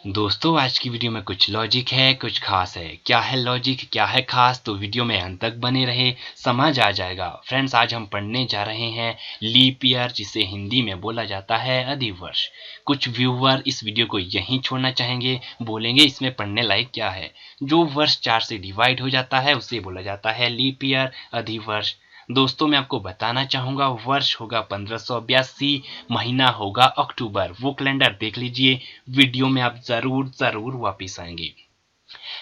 दोस्तों आज की वीडियो में कुछ लॉजिक है कुछ खास है। क्या है लॉजिक क्या है खास, तो वीडियो में अंत तक बने रहे, समझ आ जाएगा। फ्रेंड्स आज हम पढ़ने जा रहे हैं लीप ईयर, जिसे हिंदी में बोला जाता है अधिवर्ष। कुछ व्यूअर इस वीडियो को यहीं छोड़ना चाहेंगे, बोलेंगे इसमें पढ़ने लायक क्या है। जो वर्ष 4 से डिवाइड हो जाता है उसे बोला जाता है लीप ईयर, अधिवर्ष। दोस्तों मैं आपको बताना चाहूंगा, वर्ष होगा 1582, महीना होगा अक्टूबर। वो कैलेंडर देख लीजिए, वीडियो में आप जरूर जरूर वापिस आएंगे।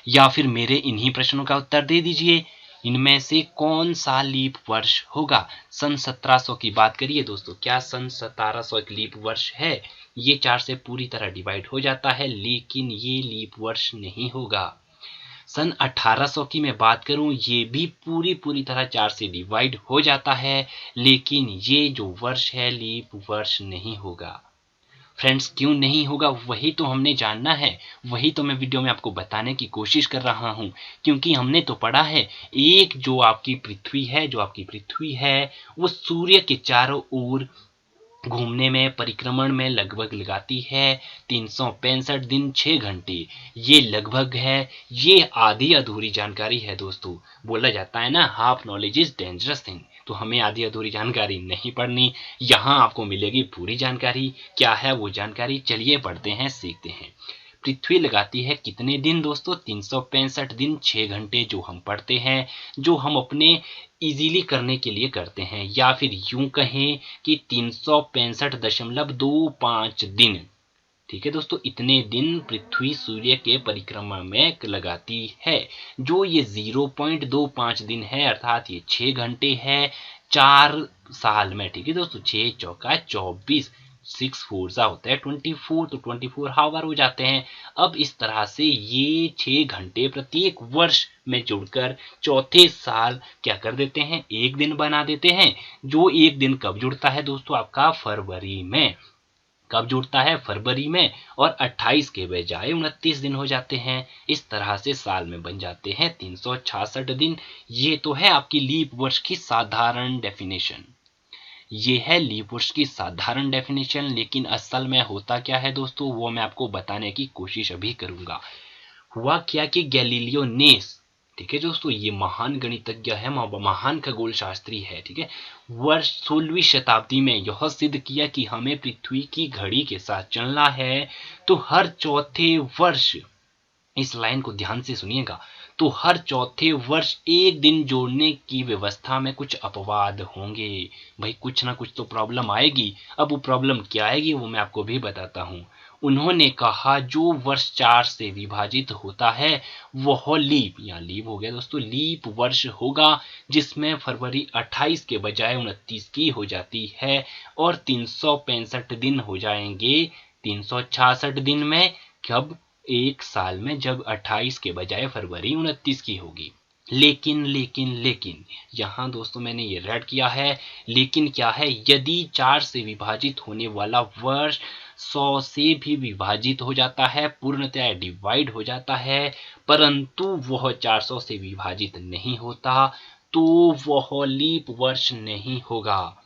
या फिर मेरे इन्हीं प्रश्नों का उत्तर दे दीजिए, इनमें से कौन सा लीप वर्ष होगा। सन 1700 की बात करिए दोस्तों, क्या सन 1700 एक लीप वर्ष है? ये 4 से पूरी तरह डिवाइड हो जाता है, लेकिन ये लीप वर्ष नहीं होगा। सन 1800 की मैं बात करूं, ये भी पूरी तरह 4 से डिवाइड हो जाता है, लेकिन ये जो वर्ष है लीप वर्ष नहीं होगा। फ्रेंड्स क्यों नहीं होगा वही तो हमने जानना है, वही तो मैं वीडियो में आपको बताने की कोशिश कर रहा हूं। क्योंकि हमने तो पढ़ा है, एक जो आपकी पृथ्वी है वो सूर्य के चारों ओर घूमने में, परिक्रमण में लगभग लगाती है 365 दिन 6 घंटे। ये लगभग है, ये आधी अधूरी जानकारी है दोस्तों। बोला जाता है ना, half knowledge is dangerous thing. तो हमें आधी अधूरी जानकारी नहीं पढ़नी, यहाँ आपको मिलेगी पूरी जानकारी। क्या है वो जानकारी, चलिए पढ़ते हैं सीखते हैं। पृथ्वी लगाती है कितने दिन दोस्तों? 365 दिन 6 घंटे, जो हम पढ़ते हैं, जो हम अपने इजीली करने के लिए करते हैं, या फिर यूं कहें कि 365.25 दिन। ठीक है दोस्तों, इतने दिन पृथ्वी सूर्य के परिक्रमा में लगाती है। जो ये 0.25 दिन है, अर्थात ये 6 घंटे है 4 साल में। ठीक है दोस्तों, 6 चौका 24, 6 फोर होता है 24, तो 24 हावर हो जाते हैं। अब इस तरह से ये 6 घंटे प्रत्येक वर्ष में जुड़कर चौथे साल क्या कर देते हैं, एक दिन बना देते हैं। जो एक दिन कब जुड़ता है दोस्तों, आपका फरवरी में। कब जुड़ता है? फरवरी में। और 28 के बजाय 29 दिन हो जाते हैं। इस तरह से साल में बन जाते हैं 366 दिन। ये तो है आपकी लीप वर्ष की साधारण डेफिनेशन। ये है लीप वर्ष की साधारण डेफिनेशन, लेकिन असल में होता क्या है दोस्तों, वो मैं आपको बताने की कोशिश अभी करूंगा। हुआ क्या कि गैलीलियो ने, ठीक है दोस्तों, ये महान गणितज्ञ है, महान खगोल शास्त्री है, ठीक है, वर्ष 16वीं शताब्दी में यह सिद्ध किया कि हमें पृथ्वी की घड़ी के साथ चलना है। तो हर चौथे वर्ष, इस लाइन को ध्यान से सुनिएगा, तो हर चौथे वर्ष एक दिन जोड़ने की व्यवस्था में कुछ अपवाद होंगे। भाई कुछ ना कुछ तो प्रॉब्लम आएगी। अब वो प्रॉब्लम क्या आएगी वो मैं आपको भी बताता हूँ। उन्होंने कहा जो वर्ष 4 से विभाजित होता है वह लीप, यहाँ लीप हो गया दोस्तों, लीप वर्ष होगा, जिसमें फरवरी 28 के बजाय 29 की हो जाती है, और 365 दिन हो जाएंगे 366 दिन में। कब? एक साल में, जब 28 के बजाय फरवरी 29 की होगी। लेकिन यहाँ दोस्तों मैंने ये रेड किया है, लेकिन क्या है, यदि 4 से विभाजित होने वाला वर्ष 100 से भी विभाजित हो जाता है, पूर्णतः डिवाइड हो जाता है, परंतु वह 400 से विभाजित नहीं होता, तो वह लीप वर्ष नहीं होगा।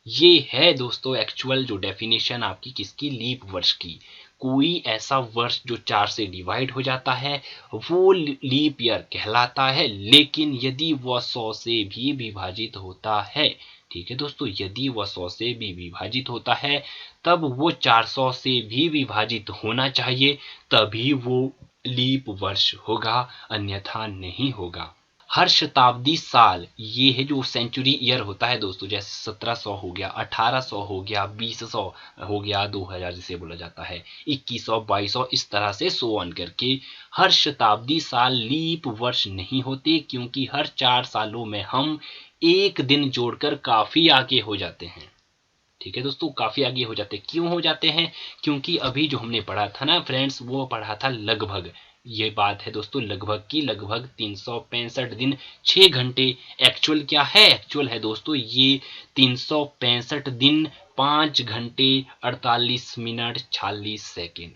ये है दोस्तों एक्चुअल जो डेफिनेशन आपकी किसकी, लीप वर्ष की। कोई ऐसा वर्ष जो 4 से डिवाइड हो जाता है वो लीप ईयर कहलाता है, लेकिन यदि वह 100 से भी विभाजित होता है, ठीक है दोस्तों, यदि वह 100 से भी विभाजित होता है, तब वो 400 से भी विभाजित होना चाहिए, तभी वो लीप वर्ष होगा, अन्यथा नहीं होगा। हर शताब्दी साल, ये है जो सेंचुरी ईयर होता है दोस्तों, जैसे 1700 हो गया, 1800 हो गया, 2000 हो गया, 2000 जिसे बोला जाता है, 2100, 2200, इस तरह से सो ऑन करके हर शताब्दी साल लीप वर्ष नहीं होते, क्योंकि हर 4 सालों में हम एक दिन जोड़कर काफी आगे हो जाते हैं। ठीक है दोस्तों, काफी आगे हो जाते हैं। क्यों हो जाते हैं? क्योंकि अभी जो हमने पढ़ा था ना फ्रेंड्स, वो पढ़ा था लगभग, ये बात है दोस्तों लगभग की, लगभग 365 दिन 6 घंटे। एक्चुअल क्या है? एक्चुअल है दोस्तों ये 365 दिन 5 घंटे 48 मिनट 46 सेकेंड।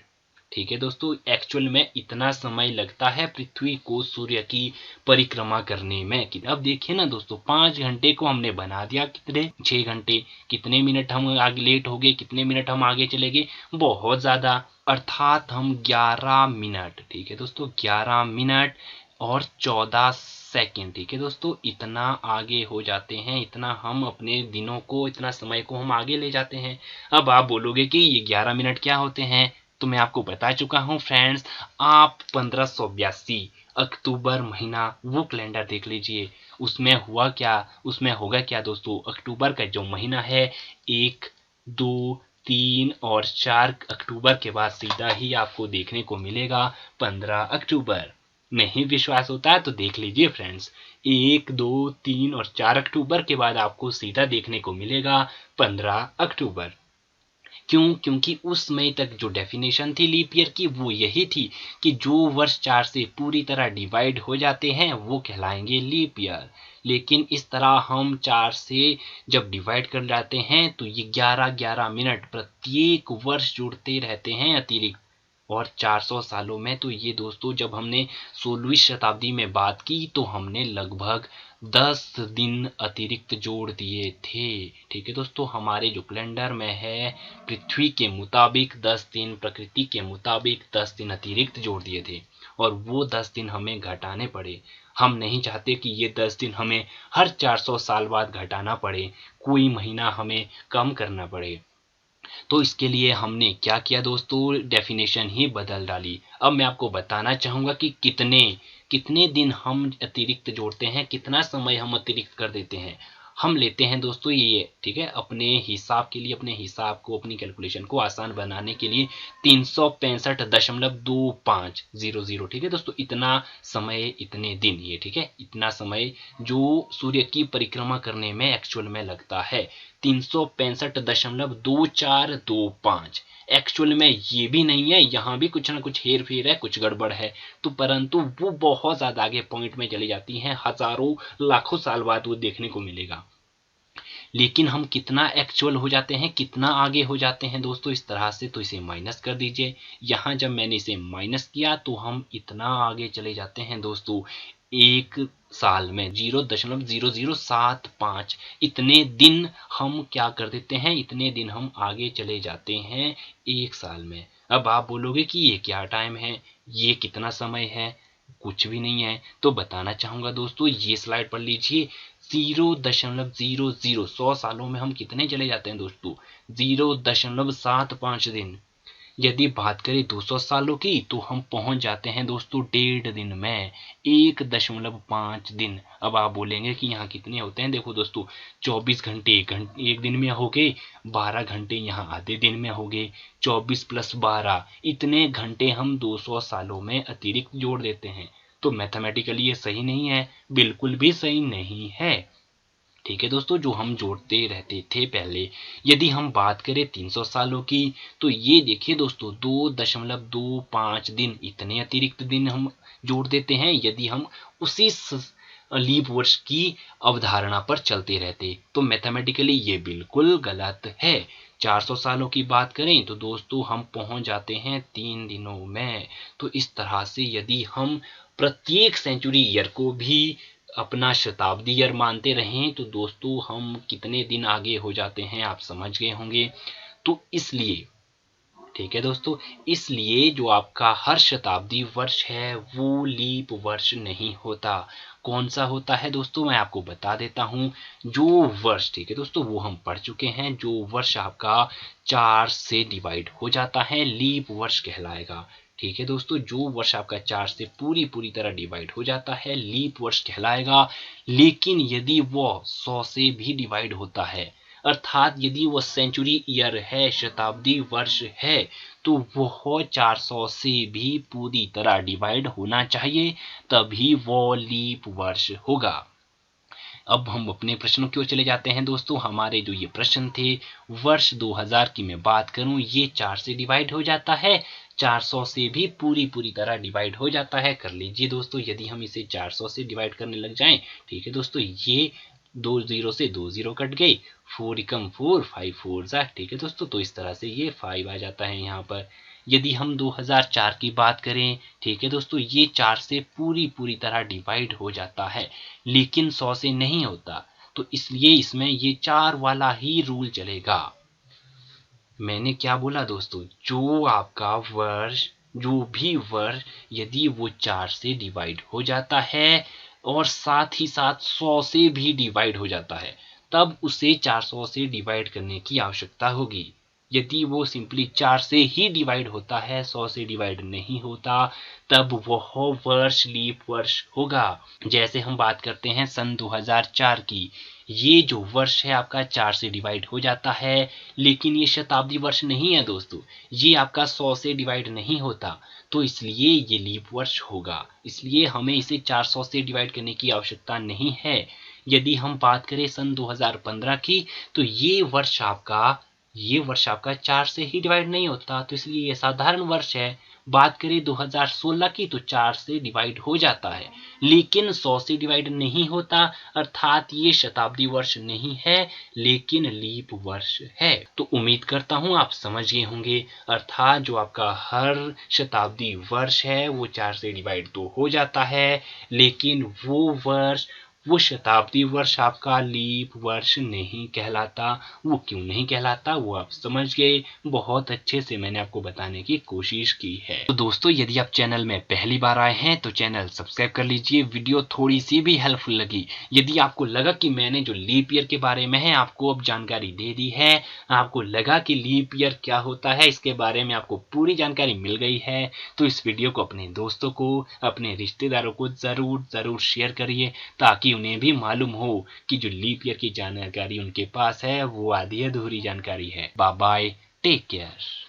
ठीक है दोस्तों, एक्चुअल में इतना समय लगता है पृथ्वी को सूर्य की परिक्रमा करने में। अब देखिए ना दोस्तों, 5 घंटे को हमने बना दिया कितने 6 घंटे, कितने मिनट हम आगे लेट हो गए, कितने मिनट हम आगे चले गए, बहुत ज्यादा, अर्थात हम 11 मिनट, ठीक है दोस्तों, 11 मिनट और 14 सेकेंड, ठीक है दोस्तों, इतना आगे हो जाते हैं, इतना हम अपने दिनों को, इतना समय को हम आगे ले जाते हैं। अब आप बोलोगे कि ये 11 मिनट क्या होते हैं, तो मैं आपको बता चुका हूं फ्रेंड्स। आप 1582 अक्टूबर महीना वो कैलेंडर देख लीजिए, उसमें हुआ क्या, उसमें होगा क्या दोस्तों, अक्टूबर का जो महीना है 1, 2, 3 और 4 अक्टूबर के बाद सीधा ही आपको देखने को मिलेगा 15 अक्टूबर। नहीं विश्वास होता है तो देख लीजिए फ्रेंड्स, 1, 2, 3 और 4 अक्टूबर के बाद आपको सीधा देखने को मिलेगा 15 अक्टूबर। क्यों? क्योंकि उस समय तक जो डेफिनेशन थी लीप ईयर की वो यही थी कि जो वर्ष 4 से पूरी तरह डिवाइड हो जाते हैं वो कहलाएंगे लीप ईयर। लेकिन इस तरह हम 4 से जब डिवाइड कर जाते हैं तो ये 11-11 मिनट प्रत्येक वर्ष जुड़ते रहते हैं अतिरिक्त। और 400 सालों में तो ये दोस्तों, जब हमने 16वीं शताब्दी में बात की तो हमने लगभग 10 दिन अतिरिक्त जोड़ दिए थे। ठीक है दोस्तों, हमारे जो कैलेंडर में है पृथ्वी के मुताबिक 10 दिन, प्रकृति के मुताबिक 10 दिन अतिरिक्त जोड़ दिए थे और वो 10 दिन हमें घटाने पड़े। हम नहीं चाहते कि ये 10 दिन हमें हर 400 साल बाद घटाना पड़े, कोई महीना हमें कम करना पड़े। तो इसके लिए हमने क्या किया दोस्तों, डेफिनेशन ही बदल डाली। अब मैं आपको बताना चाहूंगा कि कितने कितने दिन हम अतिरिक्त जोड़ते हैं, कितना समय हम अतिरिक्त कर देते हैं। हम लेते हैं दोस्तों ये, ठीक है, अपने हिसाब के लिए, अपने हिसाब को, अपनी कैलकुलेशन को आसान बनाने के लिए 365.2500, ठीक है दोस्तों, इतना समय, इतने दिन, ये ठीक है, इतना समय जो सूर्य की परिक्रमा करने में एक्चुअल में लगता है 365.2425। एक्चुअल में ये भी नहीं है, यहाँ भी कुछ ना कुछ हेर फेर है, कुछ गड़बड़ है, तो परंतु वो बहुत ज्यादा आगे पॉइंट में चली जाती हैं, हजारों लाखों साल बाद वो देखने को मिलेगा। लेकिन हम कितना एक्चुअल हो जाते हैं, कितना आगे हो जाते हैं दोस्तों इस तरह से, तो इसे माइनस कर दीजिए। यहाँ जब मैंने इसे माइनस किया तो हम इतना आगे चले जाते हैं दोस्तों, एक साल में 0.0075 इतने दिन हम क्या कर देते हैं, इतने दिन हम आगे चले जाते हैं एक साल में। अब आप बोलोगे कि ये क्या टाइम है, ये कितना समय है, कुछ भी नहीं है। तो बताना चाहूंगा दोस्तों, ये स्लाइड पढ़ लीजिए, 0.00 100 सालों में हम कितने चले जाते हैं दोस्तों, 0.75 दिन। यदि बात करें 200 सालों की तो हम पहुंच जाते हैं दोस्तों 1.5 दिन में, 1.5 दिन। अब आप बोलेंगे कि यहाँ कितने होते हैं, देखो दोस्तों, 24 घंटे एक दिन में हो गए, 12 घंटे यहाँ आधे दिन में हो गए, 24 + 12 इतने घंटे हम 200 सालों में अतिरिक्त जोड़ देते हैं। तो मैथमेटिकली ये सही नहीं है, बिल्कुल भी सही नहीं है। ठीक है दोस्तों, जो हम जोड़ते रहते थे पहले। यदि हम बात करें 300 सालों की तो ये देखिए दोस्तों, 2.25 दिन, इतने अतिरिक्त दिन हम जोड़ देते हैं यदि हम उसी लीप वर्ष की अवधारणा पर चलते रहते। तो मैथमेटिकली ये बिल्कुल गलत है। 400 सालों की बात करें तो दोस्तों हम पहुंच जाते हैं 3 दिनों में। तो इस तरह से यदि हम प्रत्येक सेंचुरी ईयर को भी अपना शताब्दी ईयर मानते रहें तो दोस्तों हम कितने दिन आगे हो जाते हैं आप समझ गए होंगे। तो इसलिए, ठीक है दोस्तों, इसलिए जो आपका हर शताब्दी वर्ष है वो लीप वर्ष नहीं होता। कौन सा होता है दोस्तों, मैं आपको बता देता हूं। जो वर्ष, ठीक है दोस्तों, वो हम पढ़ चुके हैं, जो वर्ष आपका 4 से डिवाइड हो जाता है लीप वर्ष कहलाएगा। ठीक है दोस्तों, जो वर्ष आपका 4 से पूरी तरह डिवाइड हो जाता है लीप वर्ष कहलाएगा। लेकिन यदि वो 100 से भी डिवाइड होता है, अर्थात यदि वो सेंचुरी ईयर है, शताब्दी वर्ष है, तो वह 400 से भी पूरी तरह डिवाइड होना चाहिए, तभी वो लीप वर्ष होगा। अब हम अपने प्रश्नों की ओर चले जाते हैं दोस्तों। हमारे जो ये प्रश्न थे, वर्ष 2000 की मैं बात करूं, ये 4 से डिवाइड हो जाता है, 400 से भी पूरी तरह डिवाइड हो जाता है। कर लीजिए दोस्तों, यदि हम इसे 400 से डिवाइड करने लग जाएं, ठीक है दोस्तों, ये 2 0 से 2 0 कट गए, 4 × 4 5 4 जा, ठीक है दोस्तों, तो इस तरह से ये 5 आ जाता है यहाँ पर। यदि हम 2004 की बात करें, ठीक है दोस्तों, ये 4 से पूरी तरह डिवाइड हो जाता है, लेकिन 100 से नहीं होता। तो इसलिए इसमें ये 4 वाला ही रूल चलेगा। मैंने क्या बोला दोस्तों, जो भी वर्ष यदि वो 4 से डिवाइड हो जाता है और साथ ही साथ 100 से भी डिवाइड हो जाता है, तब उसे 400 से डिवाइड करने की आवश्यकता होगी। यदि वो सिंपली 4 से ही डिवाइड होता है, 100 से डिवाइड नहीं होता, तब वह वर्ष लीप वर्ष होगा। जैसे हम बात करते हैं सन 2004 की, ये जो वर्ष है आपका 4 से डिवाइड हो जाता है, लेकिन ये शताब्दी वर्ष नहीं है दोस्तों, ये आपका 100 से डिवाइड नहीं होता, तो इसलिए ये लीप वर्ष होगा। इसलिए हमें इसे 400 से डिवाइड करने की आवश्यकता नहीं है। यदि हम बात करें सन 2015 की, तो ये वर्ष आपका 4 से ही डिवाइड नहीं होता, तो इसलिए ये साधारण वर्ष है। बात करें 2016 की, तो 4 से डिवाइड हो जाता है, लेकिन 100 से डिवाइड नहीं होता, अर्थात ये शताब्दी वर्ष नहीं है, लेकिन लीप वर्ष है। तो उम्मीद करता हूं आप समझ गए होंगे, अर्थात जो आपका हर शताब्दी वर्ष है वो 4 से डिवाइड तो हो जाता है, लेकिन वो शताब्दी वर्ष आपका लीप वर्ष नहीं कहलाता। वो क्यों नहीं कहलाता वो आप समझ गए। बहुत अच्छे से मैंने आपको बताने की कोशिश की है। तो दोस्तों, यदि आप चैनल में पहली बार आए हैं तो चैनल सब्सक्राइब कर लीजिए। वीडियो थोड़ी सी भी हेल्पफुल लगी, यदि आपको लगा कि मैंने जो लीप ईयर के बारे में है आपको अब जानकारी दे दी है, आपको लगा कि लीप ईयर क्या होता है इसके बारे में आपको पूरी जानकारी मिल गई है, तो इस वीडियो को अपने दोस्तों को, अपने रिश्तेदारों को जरूर शेयर करिए, ताकि उन्हें भी मालूम हो कि जो लीप ईयर की जानकारी उनके पास है वो आधी अधूरी जानकारी है। Bye bye, take care.